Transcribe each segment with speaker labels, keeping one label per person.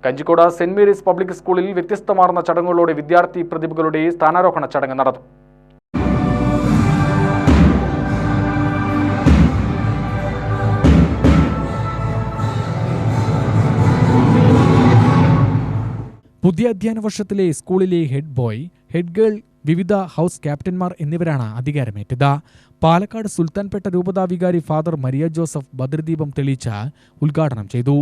Speaker 1: Kanjikode saint Mary's public സ്കൂളിൽ വ്യത്യസ്തമാർന്ന ചടങ്ങുകളോടെ വിദ്യാർത്ഥി പ്രതിഭകളുടെ സ്ഥാനാരോഹണ ചടങ്ങ് നടന്നു.
Speaker 2: പുതിയ അധ്യയന വർഷത്തിലെ സ്കൂളിലെ ഹെഡ് ബോയ്, ഹെഡ് ഗേൾ, വിവിധ ഹൗസ് ക്യാപ്റ്റന്മാർ എന്നിവരാണ് അധികാരമേറ്റത്. പാലക്കാട് സുൽത്താൻപേട്ട രൂപതാ വികാരി ഫാദർ മരിയ ജോസഫ് ഭദ്രദീപം തെളിയിച്ച് ഉദ്ഘാടനം ചെയ്തു.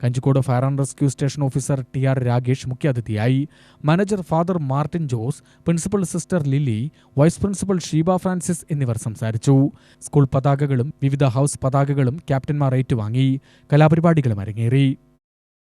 Speaker 2: Kanjikode fire and rescue station officer TR Ragesh മുഖ്യാതിഥിയായി. Manager father Martin Jose, principal sister Lilly, vice principal Sheeba Francis എന്നിവർ സംസാരിച്ചു. സ്കൂൾ പതാകകളും വിവിധ ഹൗസ് പതാകകളും ക്യാപ്റ്റന്മാർ ഏറ്റുവാങ്ങി. കലാപരിപാടികളും അരങ്ങേറി.